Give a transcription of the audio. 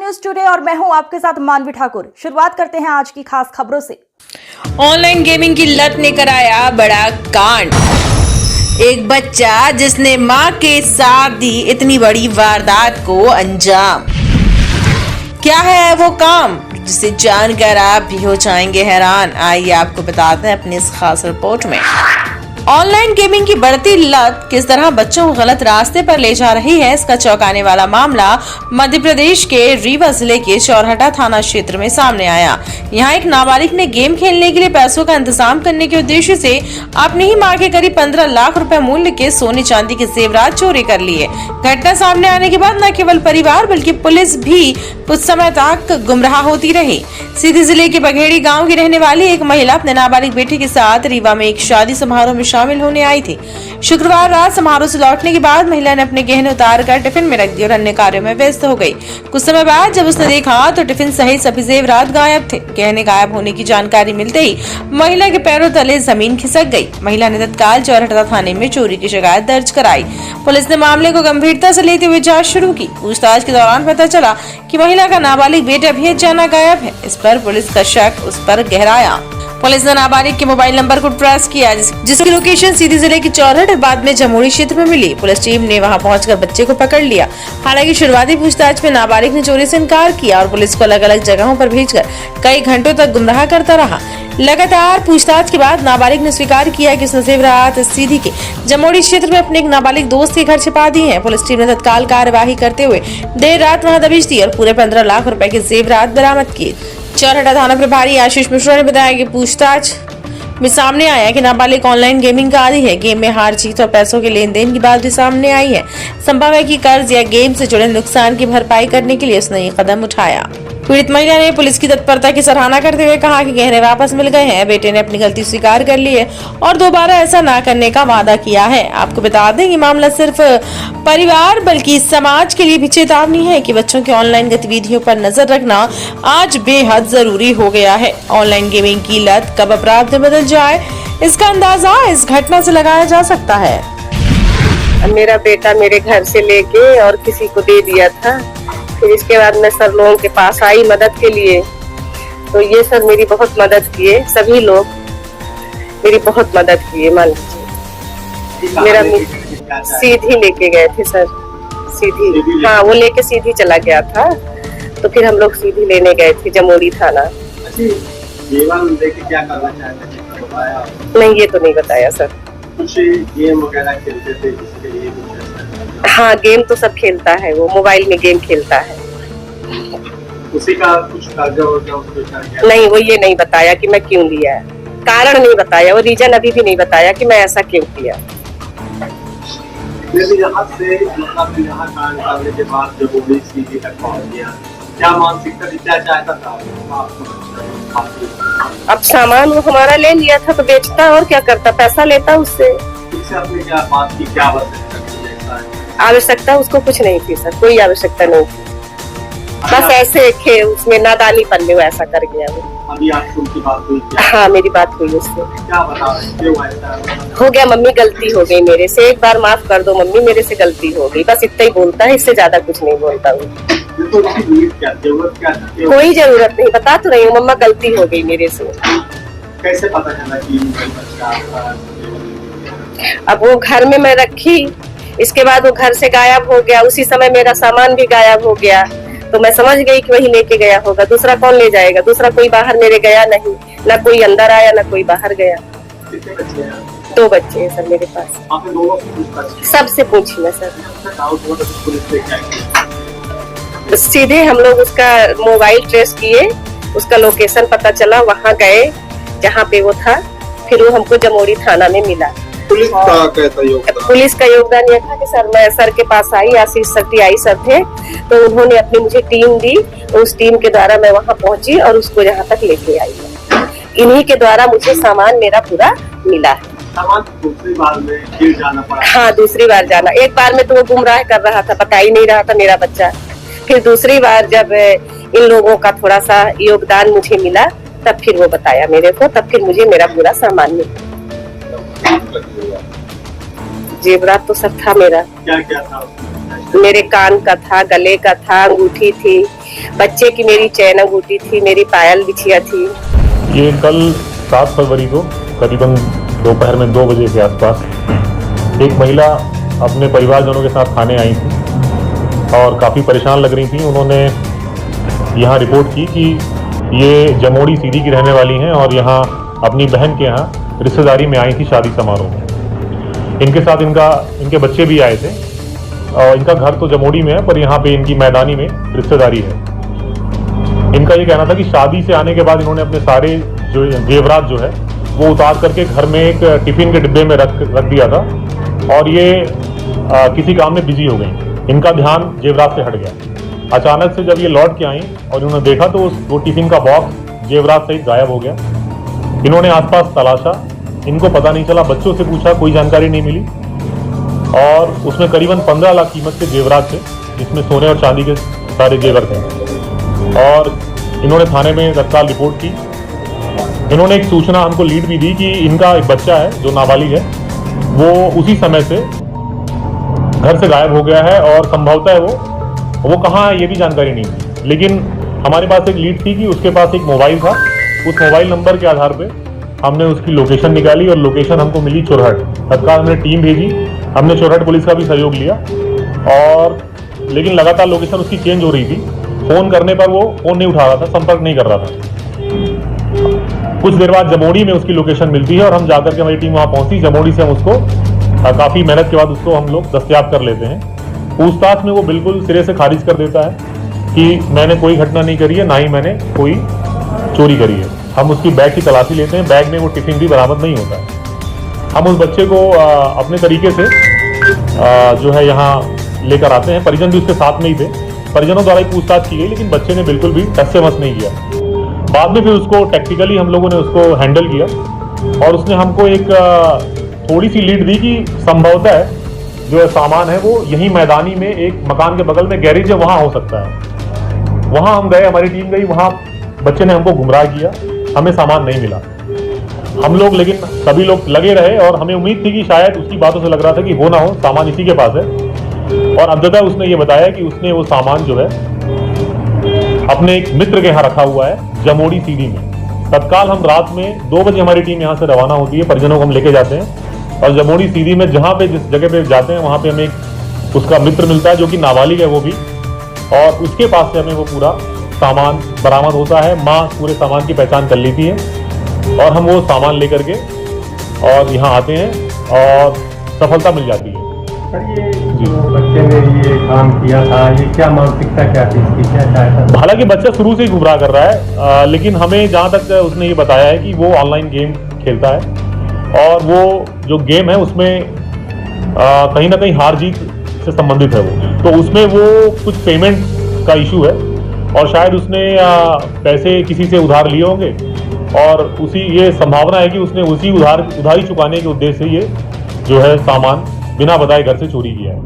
News today और मैं हूं आपके साथ मानवी ठाकुर। शुरुआत करते हैं आज की खास खबरों से। ऑनलाइन गेमिंग की लत ने कराया बड़ा कांड। एक बच्चा जिसने मां के साथ दी इतनी बड़ी वारदात को अंजाम। क्या है वो काम जिसे जानकर आप भी हो जाएंगे हैरान। आइए आपको बताते हैं अपनी इस खास रिपोर्ट में। ऑनलाइन गेमिंग की बढ़ती लत किस तरह बच्चों को गलत रास्ते पर ले जा रही है, इसका चौंकाने वाला मामला मध्य प्रदेश के रीवा जिले के चौराहा थाना क्षेत्र में सामने आया। यहाँ एक नाबालिग ने गेम खेलने के लिए पैसों का इंतजाम करने के उद्देश्य से अपनी ही मां के करीब 15 लाख रुपए मूल्य के सोने चांदी के जेवरात चोरी कर लिए। घटना सामने आने के बाद न केवल परिवार बल्कि पुलिस भी कुछ समय तक गुमराह होती रही। सीधी जिले के बघेड़ी गाँव की रहने वाली एक महिला अपने नाबालिग बेटे के साथ रीवा में एक शादी समारोह में शामिल होने आई थी। शुक्रवार रात समारोह से लौटने के बाद महिला ने अपने गहने उतार कर टिफिन में रख दिए और अन्य कार्यों में व्यस्त हो गई। कुछ समय बाद जब उसने देखा तो टिफिन सहित सभी जेवरात गायब थे। गहने गायब होने की जानकारी मिलते ही महिला के पैरों तले जमीन खिसक गई। महिला ने तत्काल चौराहा थाने में चोरी की शिकायत दर्ज कराई। पुलिस ने मामले को गंभीरता से लेते हुए जाँच शुरू की। पूछताछ के दौरान पता चला कि महिला का नाबालिग बेटा भी अचानक गायब है। इस पर पुलिस का शक उस पर गहराया। पुलिस ने नाबालिग के मोबाइल नंबर को ट्रेस किया, जिसकी लोकेशन सीधी जिले की चौराहा बाद में जमुई क्षेत्र में मिली। पुलिस टीम ने वहां पहुंचकर बच्चे को पकड़ लिया। हालांकि शुरुआती पूछताछ में नाबालिग ने चोरी से इनकार किया और पुलिस को अलग अलग जगहों पर भेजकर कई घंटों तक गुमराह करता रहा। लगातार पूछताछ के बाद नाबालिग ने स्वीकार किया कि उसने जेवरात सीधी के जमुई क्षेत्र में अपने एक नाबालिग दोस्त के घर छिपा दी है। पुलिस टीम ने तत्काल कार्यवाही करते हुए देर रात वहां दबिश दी और पूरे 15 लाख रुपए के जेवरात बरामद किए। चौराहा थाना प्रभारी आशीष मिश्रा ने बताया कि पूछताछ में सामने आया कि नाबालिग ऑनलाइन गेमिंग का आदी है। गेम में हार जीत और पैसों के लेन देन की बात भी सामने आई है। संभव है कि कर्ज या गेम से जुड़े नुकसान की भरपाई करने के लिए उसने ये कदम उठाया। पीड़ित महिला ने पुलिस की तत्परता की सराहना करते हुए कहा कि गहने वापस मिल गए हैं, बेटे ने अपनी गलती स्वीकार कर ली है और दोबारा ऐसा ना करने का वादा किया है। आपको बता दें कि मामला सिर्फ परिवार बल्कि समाज के लिए भी चेतावनी है कि बच्चों की ऑनलाइन गतिविधियों पर नजर रखना आज बेहद जरूरी हो गया है। ऑनलाइन गेमिंग की लत कब अपराध में बदल जाए, इसका अंदाजा इस घटना से लगाया जा सकता है। मेरा बेटा मेरे घर से लेके और किसी को दे दिया था। फिर इसके बाद मैं सर लोगों के पास आई मदद के लिए, तो ये सर मेरी बहुत मदद किए। सभी लोग मेरी बहुत मदद किए। मान लीजिए मेरा सीधी लेके गए थे सर, सीधी। हाँ, वो लेके सीधी चला गया था, तो फिर हम लोग सीधी लेने गए थे जमुई थाना। क्या करना चाहते थे? नहीं, ये तो नहीं बताया सर। कुछ गेम वगैरह खेलते थे जिसके लिए? हाँ, गेम तो सब खेलता है, वो मोबाइल में गेम खेलता है। उसी का कुछ कर्जा वर्जा? नहीं, वो ये नहीं बताया कि मैं क्यों लिया है, कारण नहीं बताया, वो रीजन अभी भी नहीं बताया कि मैं ऐसा क्यों किया। यहाँ से मतलब यहाँ काम करने के बाद जब वो सीधी तक पहुँच गया, क्या मानसिकता क्या चाहता था? अब सामान वो हमारा ले लिया था तो बेचता और क्या करता, पैसा लेता उससे। आपने क्या बात की, क्या आवश्यकता उसको कुछ नहीं थी सर, कोई आवश्यकता नहीं थी। बस ऐसे उसमें नादानी पन्ने वो ऐसा कर गया वो। अभी आपको उनकी बात हुई क्या? हाँ, मेरी बात हुई उससे। क्या बता रहे हैं? हो गया मम्मी, गलती हो गई मेरे से, एक बार माफ कर दो मम्मी, मेरे से गलती हो गई, बस इतना ही बोलता है, इससे ज्यादा कुछ नहीं बोलता हूँ। तो जरूरत क्या? कोई जरूरत नहीं, बता तो रही हूँ मम्मा, गलती हो गई मेरे से। कैसे पता चला कि बच्चा? अब वो घर में मैं रखी, इसके बाद वो घर से गायब हो गया। उसी समय मेरा सामान भी गायब हो गया, तो मैं समझ गई कि वही लेके गया होगा। दूसरा कौन ले जाएगा? दूसरा कोई बाहर मेरे गया नहीं, ना कोई अंदर आया ना कोई बाहर गया। कितने बच्चे हैं? 2 बच्चे हैं सर मेरे पास। आपने दोनों से पूछा? सबसे पूछी मैं सर। पुलिस ले जाएगी? सीधे हम लोग उसका मोबाइल ट्रेस किए, उसका लोकेशन पता चला, वहाँ गए जहाँ पे वो था। फिर वो हमको जमुई थाना में मिला। पुलिस का कैसा योगदान? पुलिस का योगदान ये था कि सर मैं सर के पास आई, आशीष सर टीआई सर थे, तो उन्होंने अपनी मुझे टीम दी। उस टीम के द्वारा मैं वहाँ पहुंची और उसको यहाँ तक लेके आई। इन्हीं के द्वारा मुझे सामान मेरा पूरा मिला है। सामान दूसरी बार में फिर जाना पड़ा? हाँ, दूसरी बार जाना। एक बार में तो वो गुमराह कर रहा था, बता ही नहीं रहा था मेरा बच्चा। फिर दूसरी बार जब इन लोगों का थोड़ा सा योगदान मुझे मिला, तब फिर वो बताया मेरे को, तब फिर मुझे मेरा पूरा सामान मिला। जेवरात तो सब था मेरा। क्या क्या था? मेरे कान का था, गले का था, अंगूठी थी, बच्चे की मेरी चैन अंगूठी थी, मेरी पायल बिछिया थी। ये कल 7 फरवरी को करीबन दोपहर में 2 बजे के आसपास एक महिला अपने परिवारजनों के साथ थाने आई थी और काफ़ी परेशान लग रही थी। उन्होंने यहाँ रिपोर्ट की कि ये जमोड़ी सीधी की रहने वाली हैं और यहाँ अपनी बहन के यहाँ रिश्तेदारी में आई थी शादी समारोह में। इनके साथ इनके बच्चे भी आए थे और इनका घर तो जमोड़ी में है, पर यहाँ पे इनकी मैदानी में रिश्तेदारी है। इनका ये कहना था कि शादी से आने के बाद इन्होंने अपने सारे जो जेवरात जो है वो उतार करके घर में एक टिफिन के डिब्बे में रख दिया था और ये किसी काम में बिजी हो गई। इनका ध्यान जेवरात से हट गया। अचानक से जब ये लौट के आई और इन्होंने देखा तो वो टिफिन का बॉक्स जेवरात सहित गायब हो गया। इन्होंने आसपास तलाशा, इनको पता नहीं चला, बच्चों से पूछा, कोई जानकारी नहीं मिली और उसमें करीबन 15 लाख कीमत के जेवरात थे, जिसमें सोने और चांदी के सारे जेवर थे। और इन्होंने थाने में तत्काल रिपोर्ट की। इन्होंने एक सूचना हमको लीड भी दी कि इनका एक बच्चा है जो नाबालिग है, वो उसी समय से घर से गायब हो गया है और संभवतः वो कहाँ है ये भी जानकारी नहीं थी। लेकिन हमारे पास एक लीड थी कि उसके पास एक मोबाइल था। उस मोबाइल नंबर के आधार पे हमने उसकी लोकेशन निकाली और लोकेशन हमको मिली चोरहट। तत्काल हमने टीम भेजी, हमने चोरहट पुलिस का भी सहयोग लिया और लेकिन लगातार लोकेशन उसकी चेंज हो रही थी। फ़ोन करने पर वो फ़ोन नहीं उठा रहा था, संपर्क नहीं कर रहा था। कुछ देर बाद जमोड़ी में उसकी लोकेशन मिलती है और हम जाकर के हमारी टीम वहाँ पहुँची। जमोड़ी से हम उसको काफ़ी मेहनत के बाद उसको हम लोग दस्तयाब कर लेते हैं। पूछताछ में वो बिल्कुल सिरे से खारिज कर देता है कि मैंने कोई घटना नहीं करी है, ना ही मैंने कोई चोरी करी है। हम उसकी बैग की तलाशी लेते हैं, बैग में वो टिफिन भी बरामद नहीं होता है। हम उस बच्चे को अपने तरीके से जो है यहाँ लेकर आते हैं। परिजन भी उसके साथ में ही थे, परिजनों द्वारा ही पूछताछ की गई, लेकिन बच्चे ने बिल्कुल भी टस से मस नहीं किया। बाद में फिर उसको टैक्टिकली हम लोगों ने उसको हैंडल किया और उसने हमको एक थोड़ी सी लीड दी कि संभवतः जो सामान है वो यहीं मैदानी में एक मकान के बगल में गैरेज है, वहाँ हो सकता है। वहाँ हम गए, हमारी टीम गई, वहाँ बच्चे ने हमको गुमराह किया, हमें सामान नहीं मिला। हम लोग लेकिन सभी लोग लगे रहे और हमें उम्मीद थी कि शायद उसकी बातों से लग रहा था कि हो ना हो सामान इसी के पास है। और अंततः उसने ये बताया कि उसने वो सामान जो है अपने एक मित्र के यहाँ रखा हुआ है जमोड़ी सीधी में। तत्काल हम रात में 2 बजे हमारी टीम यहाँ से रवाना होती है, परिजनों को हम लेके जाते हैं और जमोड़ी सीधी में जहाँ पे जिस जगह पे जाते हैं वहाँ पे हमें उसका मित्र मिलता है जो कि नाबालिग है वो भी, और उसके पास से हमें वो पूरा सामान बरामद होता है। माँ पूरे सामान की पहचान कर लेती है और हम वो सामान लेकर के और यहाँ आते हैं और सफलता मिल जाती है। सर ये जो बच्चे ने ये काम किया था, ये क्या मानसिकता क्या थी इसकी, क्या चाहता था? हालांकि बच्चा शुरू से ही गुमराह कर रहा है, लेकिन हमें जहाँ तक उसने ये बताया है कि वो ऑनलाइन गेम खेलता है और वो जो गेम है उसमें कहीं ना कहीं हार जीत से संबंधित है वो, तो उसमें वो कुछ पेमेंट का इशू है और शायद उसने पैसे किसी से उधार लिए होंगे और उसी ये संभावना है कि उसने उसी उधारी चुकाने के उद्देश्य से ये जो है सामान बिना बताए घर से चोरी किया है।